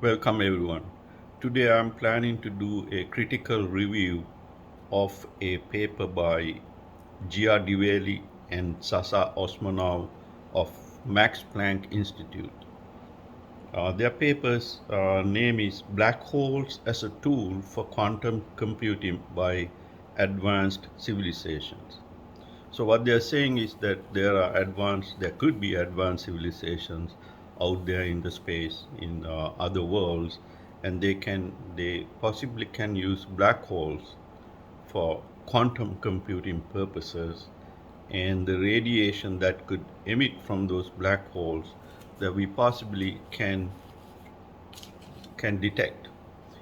Welcome everyone. Today I'm planning to do a critical review of a paper by Dvali and Zaza Osmanov of Max Planck Institute. Their paper's name is Blackholes as a Tool for Quantum Computing by Advanced Civilizations. So what they're saying is that there could be advanced civilizations out there in the space in other worlds, and they possibly can use black holes for quantum computing purposes, and the radiation that could emit from those black holes that we possibly can detect.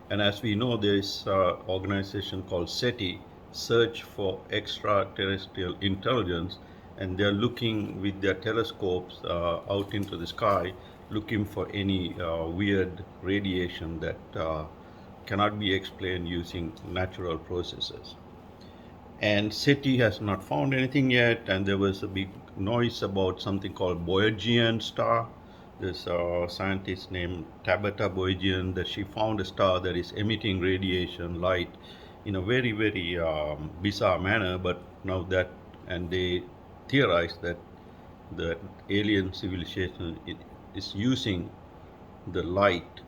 And as we know, there is an organization called SETI, Search for Extraterrestrial Intelligence, and they're looking with their telescopes out into the sky, looking for any weird radiation that cannot be explained using natural processes. And SETI has not found anything yet, and there was a big noise about something called Boyajian star. This scientist named Tabata Boyajian, that she found a star that is emitting radiation light in a very, very bizarre manner. But now that, and they theorized that the alien civilization is using the light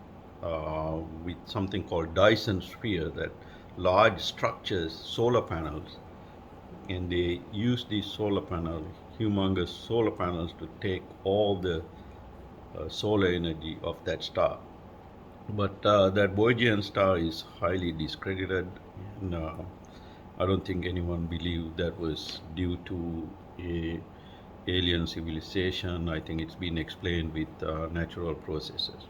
with something called Dyson sphere, that large structures, solar panels, and they use these solar panels, humongous solar panels, to take all the solar energy of that star. But that Boyajian star is highly discredited. And, I don't think anyone believed that was due to a alien civilization. I think it's been explained with natural processes.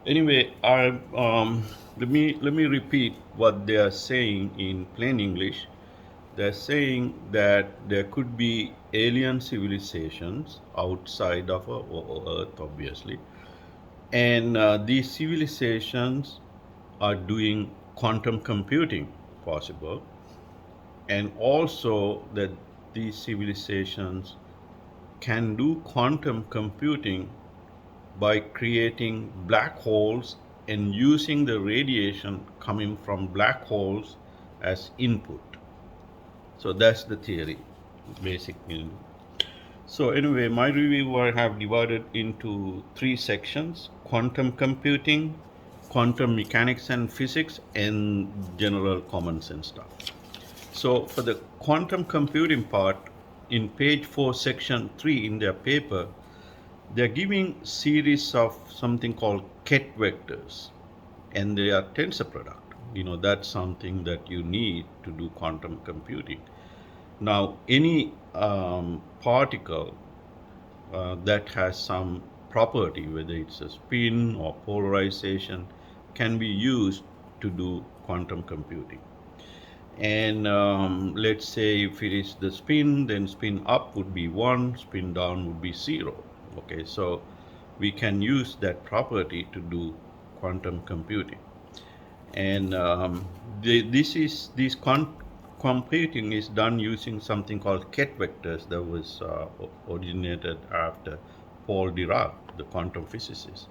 Anyway, let me repeat what they are saying in plain English. They're saying that there could be alien civilizations outside of our Earth, obviously, and these civilizations are doing quantum computing possible, and also that these civilizations can do quantum computing by creating black holes and using the radiation coming from black holes as input. So that's the theory, basically. So anyway, my review I have divided into three sections: quantum computing, quantum mechanics and physics, and general common sense stuff. So for the quantum computing part, in page 4, section 3 in their paper, they're giving series of something called Ket vectors, and they are tensor product. That's something that you need to do quantum computing. Now, any particle that has some property, whether it's a spin or polarization, can be used to do quantum computing. And let's say if it is the spin, then spin up would be 1, spin down would be 0. Okay, so we can use that property to do quantum computing. And this computing is done using something called Ket vectors that was originated after Paul Dirac, the quantum physicist.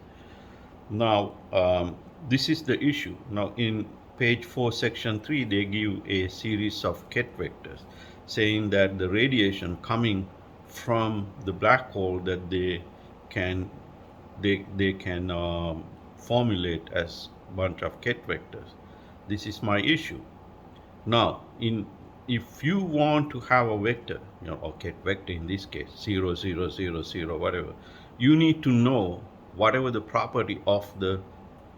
Now, this is the issue. Now, in page 4, section 3, they give a series of Ket vectors saying that the radiation coming from the black hole that can they can formulate as bunch of Ket vectors. This is my issue. Now, if you want to have a vector, or Ket vector in this case, 0, 0, 0, 0, whatever, you need to know whatever the property of the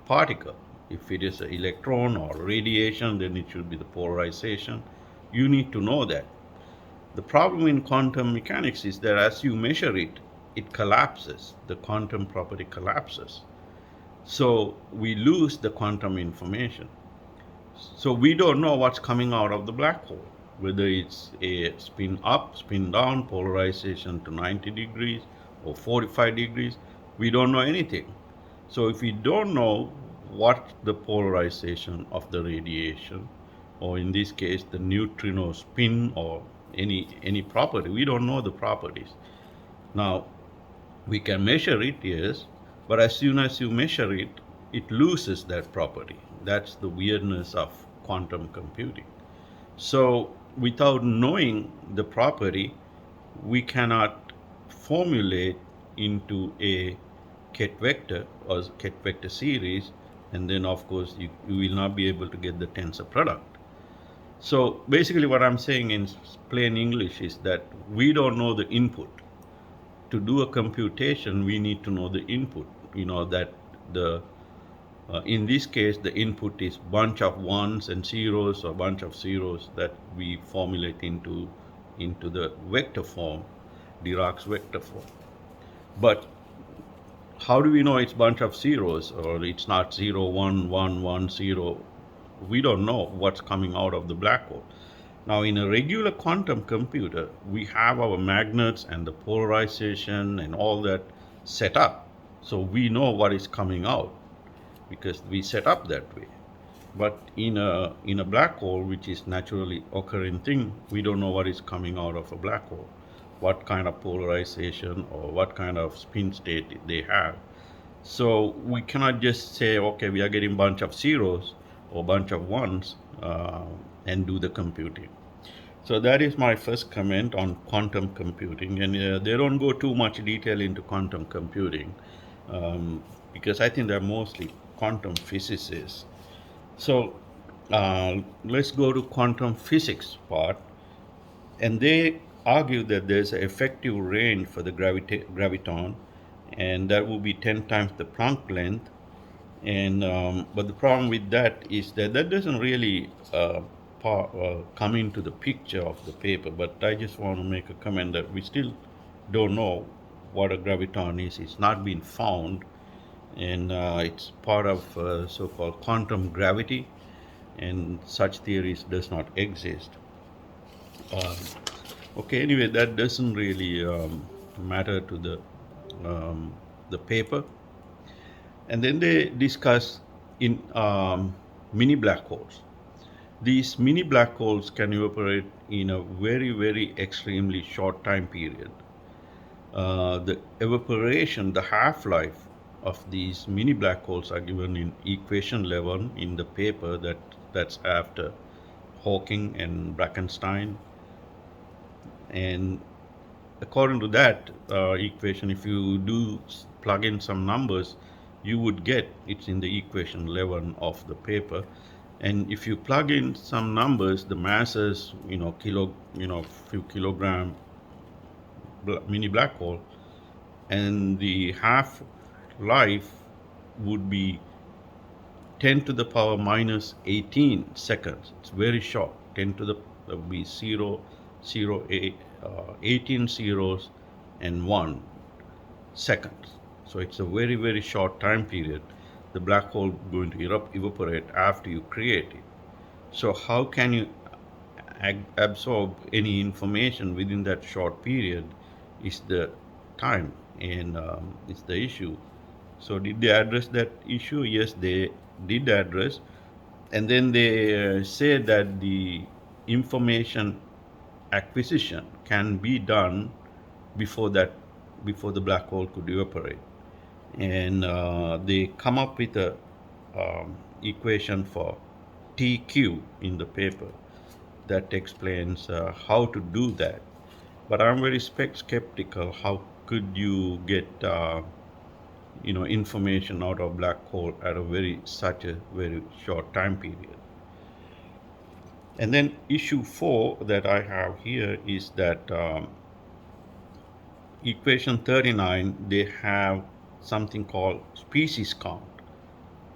particle. If it is an electron or radiation, then it should be the polarization. You need to know that. The problem in quantum mechanics is that as you measure it, it collapses. The quantum property collapses. So we lose the quantum information. So we don't know what's coming out of the black hole, whether it's a spin up, spin down, polarization to 90 degrees or 45 degrees. We don't know anything. So if we don't know what the polarization of the radiation, or in this case the neutrino spin, or any property, we don't know the properties. Now we can measure it, yes, but as soon as you measure it, it loses that property. That's the weirdness of quantum computing. So, without knowing the property, we cannot formulate into a ket vector or ket vector series, and then of course you will not be able to get the tensor product. So basically, what I'm saying in plain English is that we don't know the input. To do a computation, we need to know the input. You know that the in this case the input is bunch of ones and zeros or bunch of zeros that we formulate into the vector form, Dirac's vector form. But how do we know it's bunch of zeros or it's not 0 1 1 1 0? We don't know what's coming out of the black hole. Now, in a regular quantum computer, we have our magnets and the polarization and all that set up. So we know what is coming out because we set up that way. But in a black hole, which is naturally occurring thing, we don't know what is coming out of a black hole, what kind of polarization or what kind of spin state they have. So we cannot just say, okay, we are getting bunch of zeros or bunch of ones and do the computing. So that is my first comment on quantum computing, and they don't go too much detail into quantum computing because I think they're mostly quantum physicists. So let's go to quantum physics part, and they argue that there's an effective range for the graviton, and that will be 10 times the Planck length. And but the problem with that is that that doesn't really come into the picture of the paper. But I just want to make a comment that we still don't know what a graviton is. It's not been found, and it's part of so-called quantum gravity, and such theories does not exist. Um, okay, anyway, that doesn't really matter to the paper. And then they discuss in mini black holes. These mini black holes can evaporate in a very, very extremely short time period. The evaporation, the half-life of these mini black holes are given in equation 11 in the paper that's after Hawking and Brackenstein. And according to that equation, if you do plug in some numbers, you would get it's in the equation 11 of the paper. And if you plug in some numbers, the masses, few kilogram mini black hole, and the half life would be 10 to the power minus 18 seconds. It's very short. 10 to the would be 0, 0, 8, 18 zeros and 1 seconds. So it's a very, very short time period. The black hole going to evaporate after you create it. So how can you absorb any information within that short period is the time, and it's the issue. So did they address that issue? Yes, they did address. And then they say that the information acquisition can be done before that, before the black hole could evaporate. And they come up with a equation for TQ in the paper that explains how to do that. But I'm very skeptical. How could you get information out of black hole at such a very short time period? And then issue 4 that I have here is that equation 39, they have something called species count,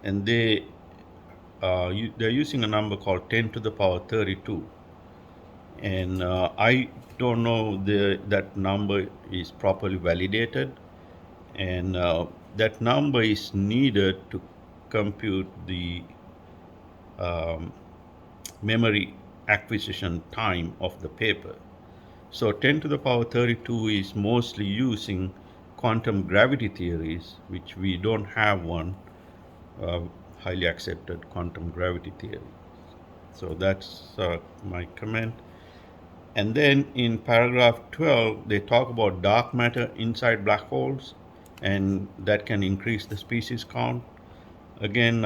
and they're using a number called 10 to the power 32, and I don't know that number is properly validated, and that number is needed to compute the um, memory acquisition time of the paper. So 10 to the power 32 is mostly using quantum gravity theories, which we don't have one uh, highly accepted quantum gravity theory. So that's my comment. And then in paragraph 12, they talk about dark matter inside black holes, and that can increase the species count. Again,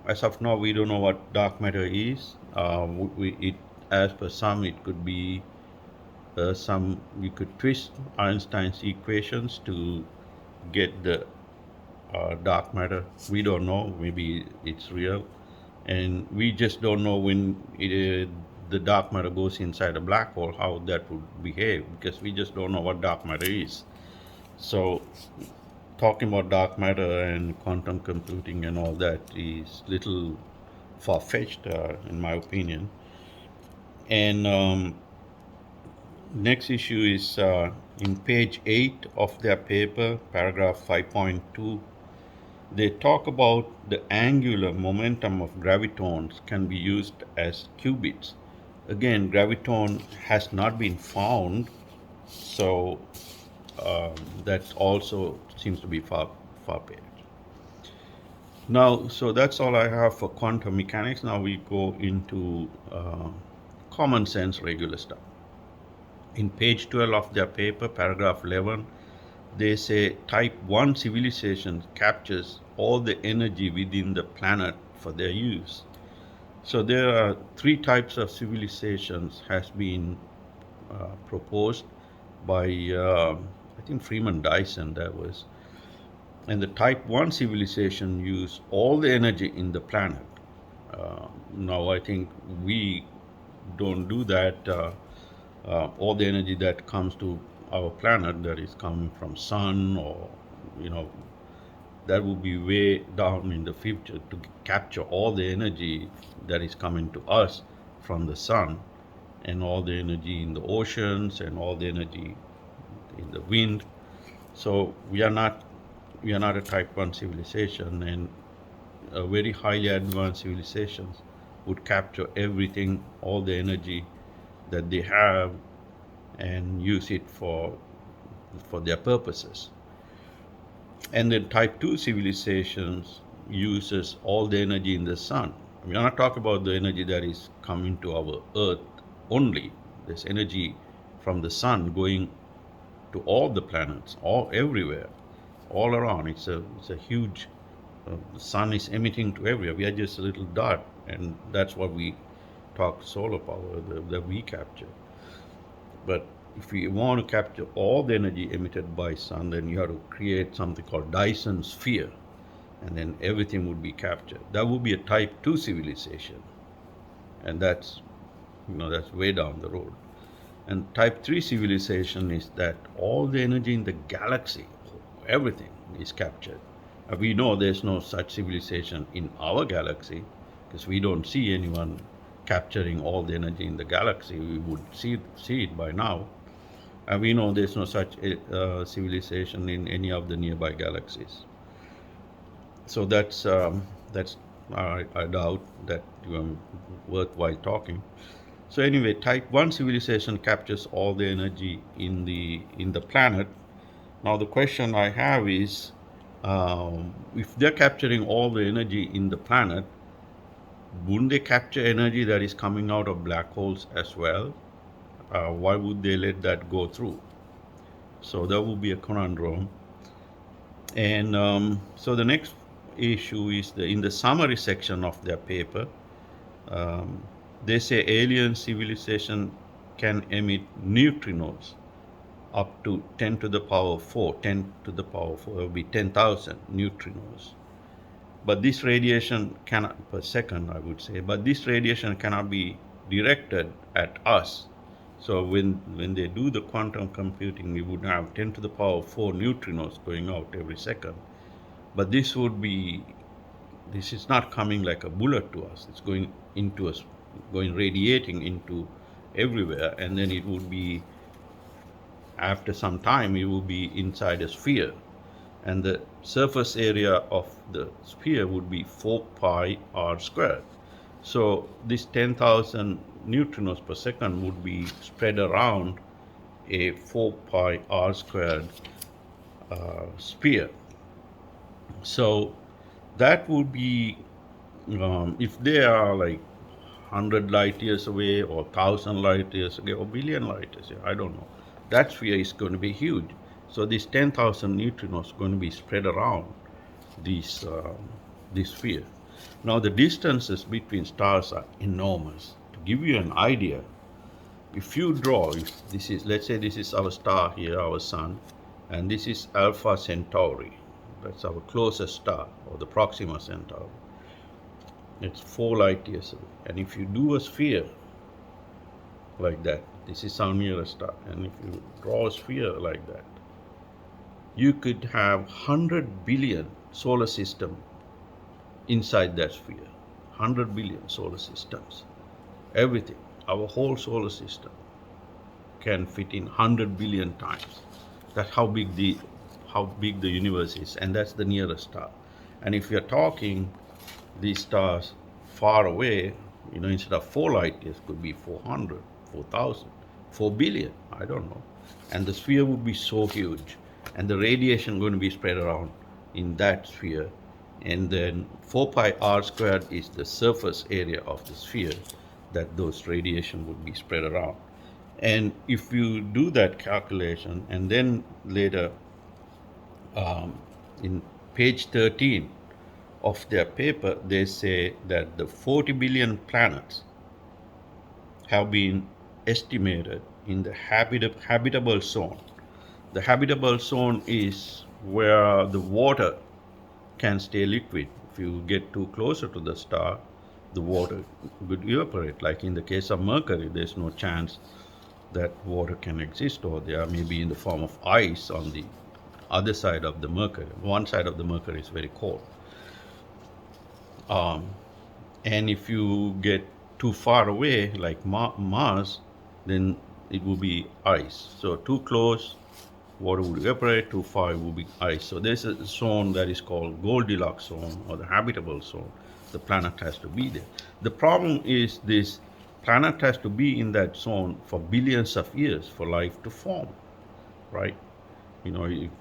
as of now, we don't know what dark matter is. As per some, it could be some. We could twist Einstein's equations to get the dark matter. We don't know. Maybe it's real, and we just don't know when the dark matter goes inside a black hole how that would behave, because we just don't know what dark matter is. So talking about dark matter and quantum computing and all that is little far-fetched, in my opinion. And next issue is in page 8 of their paper, paragraph 5.2. They talk about the angular momentum of gravitons can be used as qubits. Again, graviton has not been found, so that also seems to be far-fetched. Now, so that's all I have for quantum mechanics. Now we go into common sense regular stuff. In page 12 of their paper, paragraph 11, they say type 1 civilization captures all the energy within the planet for their use. So there are three types of civilizations has been proposed by I think Freeman Dyson, that was. And the type 1 civilization use all the energy in the planet. Now I think we don't do that. All the energy that comes to our planet, that is coming from sun, or you know that would be way down in the future to capture all the energy that is coming to us from the sun, and all the energy in the oceans, and all the energy in the wind. So we are not a type 1 civilization, and a very highly advanced civilizations would capture everything, all the energy that they have, and use it for their purposes. And then type 2 civilizations uses all the energy in the sun. We are not talking about the energy that is coming to our earth only. There's energy from the sun going to all the planets, all everywhere, all around. It's a huge. The sun is emitting to everywhere. We are just a little dot, and that's what we talk solar power that we capture. But if we want to capture all the energy emitted by sun, then you have to create something called Dyson sphere, and then everything would be captured. That would be a type 2 civilization, and that's way down the road. And type 3 civilization is that all the energy in the galaxy, everything is captured. We know there's no such civilization in our galaxy, because we don't see anyone capturing all the energy in the galaxy. We would see it by now. And we know there's no such civilization in any of the nearby galaxies. So that's I doubt that worthwhile talking. So anyway, type 1 civilization captures all the energy in the planet. Now the question I have is, if they're capturing all the energy in the planet, wouldn't they capture energy that is coming out of black holes as well? Why would they let that go through? So that would be a conundrum. And so the next issue is in the summary section of their paper. Um, they say alien civilization can emit neutrinos up to 10 to the power 4. 10 to the power 4 will be 10,000 neutrinos. But this radiation cannot, per second, I would say, but this radiation cannot be directed at us. So when they do the quantum computing, we would have 10 to the power 4 neutrinos going out every second. But this is not coming like a bullet to us. It's going into us, going radiating into everywhere, and then it would be, after some time, it will be inside a sphere. And the surface area of the sphere would be 4 pi r squared. So this 10,000 neutrinos per second would be spread around a 4 pi r squared sphere. So that would be, if they are like 100 light years away, or 1,000 light years away, or billion light years away, I don't know. That sphere is going to be huge. So these 10,000 neutrinos are going to be spread around these this sphere. Now the distances between stars are enormous. To give you an idea, if you draw, if this is, let's say this is our star here, our sun, and this is Alpha Centauri. That's our closest star, or the Proxima Centauri. It's 4 light years away. And if you do a sphere like that, this is our nearest star, and if you draw a sphere like that, you could have 100 billion solar system inside that sphere. 100 billion solar systems. Everything, our whole solar system can fit in 100 billion times. That's how big the universe is, and that's the nearest star. And if you're talking these stars far away, instead of 4 light years, could be 400, 4,000, 4 billion, I don't know. And the sphere would be so huge, and the radiation going to be spread around in that sphere. And then 4 pi r squared is the surface area of the sphere that those radiation would be spread around. And if you do that calculation, and then later in page 13 of their paper, they say that the 40 billion planets have been estimated in the habitable zone. The habitable zone is where the water can stay liquid. If you get too closer to the star, the water would evaporate. Like in the case of Mercury, there's no chance that water can exist, or there may be in the form of ice on the other side of the Mercury. One side of the Mercury is very cold. And if you get too far away, like Mars, then it will be ice. So too close, water would evaporate. Too far, it will be ice. So there's a zone that is called Goldilocks zone, or the habitable zone. The planet has to be there. The problem is this planet has to be in that zone for billions of years for life to form, right?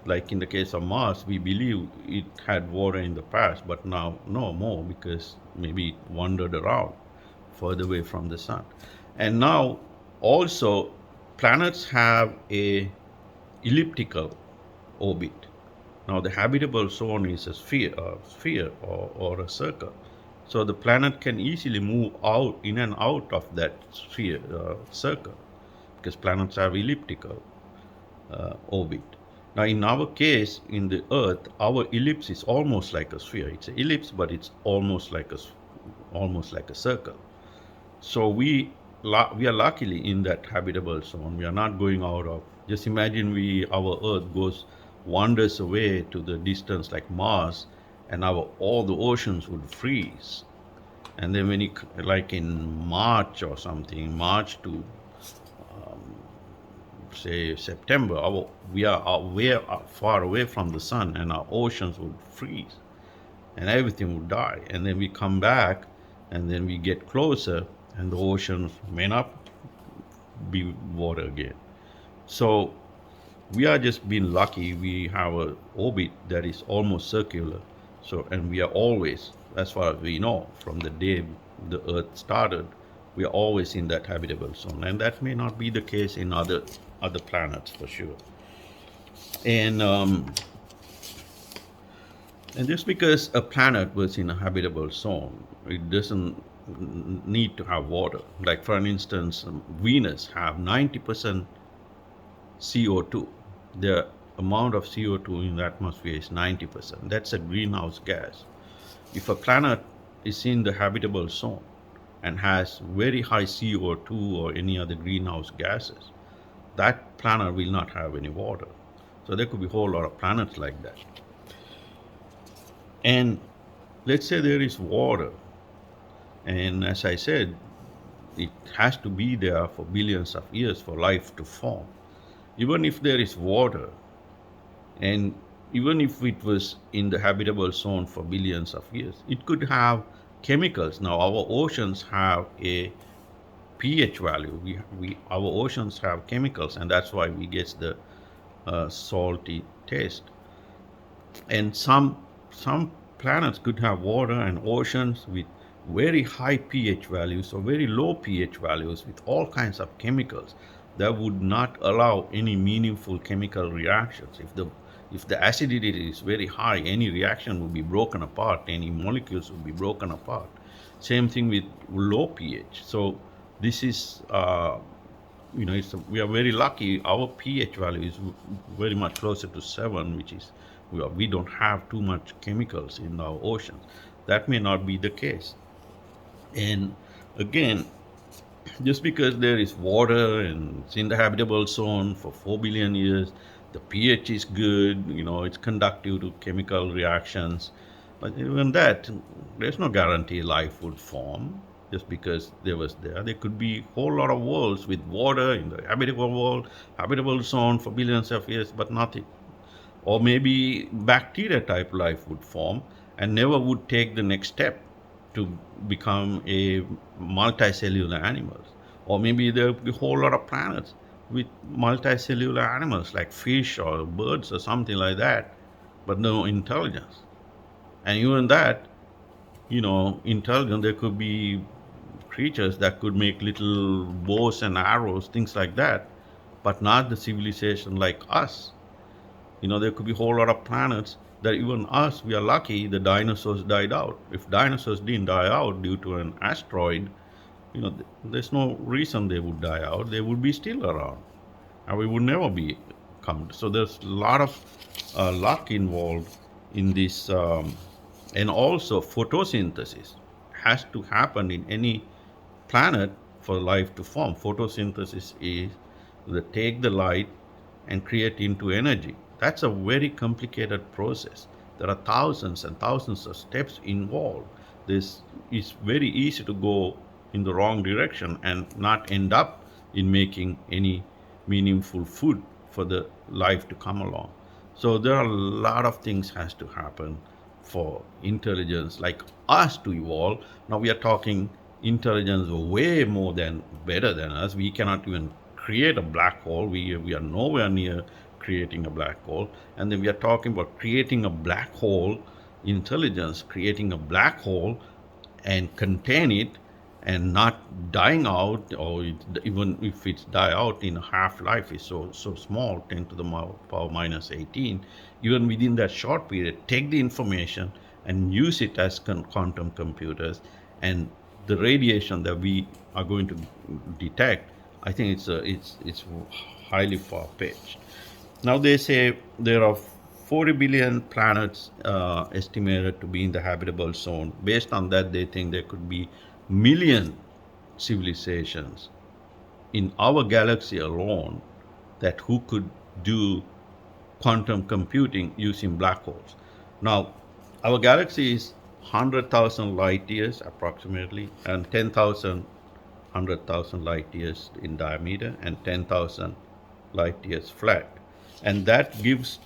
Like in the case of Mars, we believe it had water in the past, but now no more, because maybe it wandered around further away from the sun. And now also planets have a elliptical orbit. Now the habitable zone is a sphere or a circle. So the planet can easily move out in and out of that sphere circle, because planets have elliptical orbit. Now in our case, in the Earth, our ellipse is almost like a sphere. It's an ellipse, but it's almost like a circle. So we are luckily in that habitable zone. We are not going out of. Just imagine our Earth wanders away to the distance like Mars, and all the oceans would freeze. And then when like in March or something, March to say September, we are way far away from the sun, and our oceans would freeze, and everything would die. And then we come back, and then we get closer, and the oceans may not be water again. So we are just being lucky. We have an orbit that is almost circular. So, and we are always, as far as we know, from the day the Earth started, we are always in that habitable zone. And that may not be the case in other planets for sure. And just because a planet was in a habitable zone, it doesn't need to have water. Like for instance, Venus have 90% CO2. The amount of CO2 in the atmosphere is 90%. That's a greenhouse gas. If a planet is in the habitable zone and has very high CO2 or any other greenhouse gases, that planet will not have any water. So there could be a whole lot of planets like that. And let's say there is water, and as I said, it has to be there for billions of years for life to form. Even if there is water, and even if it was in the habitable zone for billions of years, it could have chemicals. Now our oceans have a pH value. Our oceans have chemicals, and that's why we get the salty taste. And some planets could have water and oceans with very high pH values or very low pH values with all kinds of chemicals that would not allow any meaningful chemical reactions. If the acidity is very high, any reaction will be broken apart, any molecules will be broken apart. Same thing with low pH. So this is, we are very lucky. Our pH value is very much closer to 7, which is, we don't have too much chemicals in our oceans. That may not be the case. And again, just because there is water and it's in the habitable zone for 4 billion years, the pH is good, it's conductive to chemical reactions. But even that, there's no guarantee life would form just because there was there. There could be a whole lot of worlds with water in the habitable world, habitable zone for billions of years, but nothing. Or maybe bacteria type life would form and never would take the next step to become a multicellular animals. Or maybe there would be a whole lot of planets with multicellular animals like fish or birds or something like that, but no intelligence. And even that, intelligent, there could be creatures that could make little bows and arrows, things like that, but not the civilization like us. There could be a whole lot of planets that even us, we are lucky the dinosaurs died out. If dinosaurs didn't die out due to an asteroid, there's no reason they would die out. They would be still around, and we would never be come. So there's a lot of luck involved in this, and also photosynthesis has to happen in any planet for life to form. Photosynthesis is the take the light and create into energy. That's a very complicated process. There are thousands and thousands of steps involved. This is very easy to go in the wrong direction and not end up in making any meaningful food for the life to come along. So there are a lot of things has to happen for intelligence like us to evolve. Now we are talking intelligence way more than better than us. We cannot even create a black hole. We are nowhere near creating a black hole. And then we are talking about creating a black hole intelligence, creating a black hole and contain it and not dying out, or even if it's die out in half life is so small, 10 to the power minus 18. Even within that short period, take the information and use it as quantum computers, and the radiation that we are going to detect, I think it's highly far-fetched. Now they say there are 40 billion planets estimated to be in the habitable zone. Based on that, they think there could be million civilizations in our galaxy alone that who could do quantum computing using black holes. Now, our galaxy is 100,000 light years approximately, and 10,000, 100,000 light years in diameter, and 10,000 light years flat, and that gives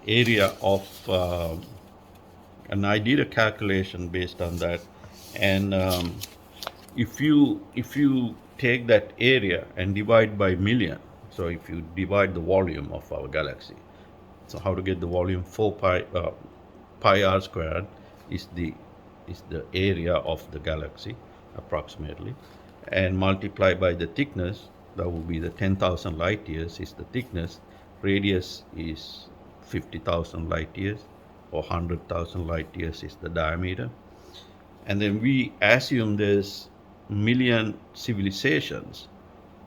area of and I did a calculation based on that, and if you take that area and divide by million, so if you divide the volume of our galaxy, so how to get the volume? 4 pi r squared is the area of the galaxy approximately, and multiply by the thickness, that will be the 10,000 light years is the thickness, radius is 50,000 light years, or 100,000 light years is the diameter. And then we assume there's million civilizations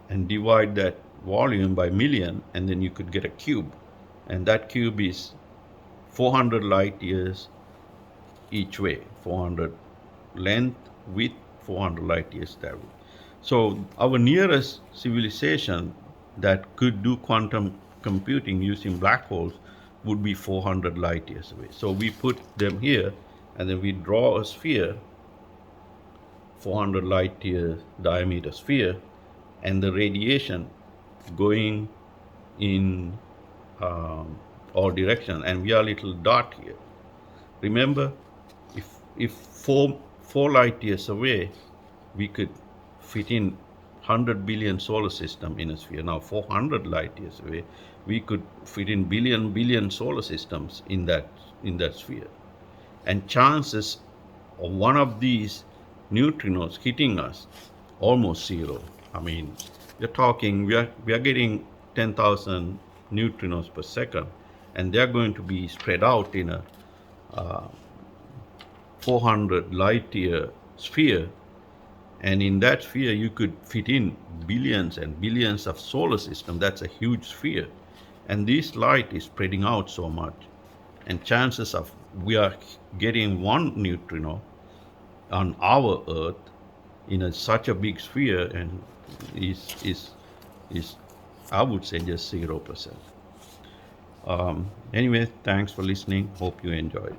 and divide that volume by million, and then you could get a cube, and that cube is 400 light years each way, 400 length, width, 400 light years that way. So our nearest civilization that could do quantum computing using black holes would be 400 light years away. So we put them here, and then we draw a sphere, 400 light year diameter sphere, and the radiation going in all direction, and we are a little dot here. Remember, if four light years away, we could fit in 100 billion solar system in a sphere. Now 400 light years away, we could fit in billion solar systems in that sphere, and chances of one of these neutrinos hitting us almost zero. I mean, we're talking we are getting 10,000 neutrinos per second, and they're going to be spread out in a 400 light year sphere. And in that sphere, you could fit in billions and billions of solar system. That's a huge sphere. And this light is spreading out so much. And chances of we are getting one neutrino on our Earth in such a big sphere and is I would say just 0%. Anyway, thanks for listening. Hope you enjoyed.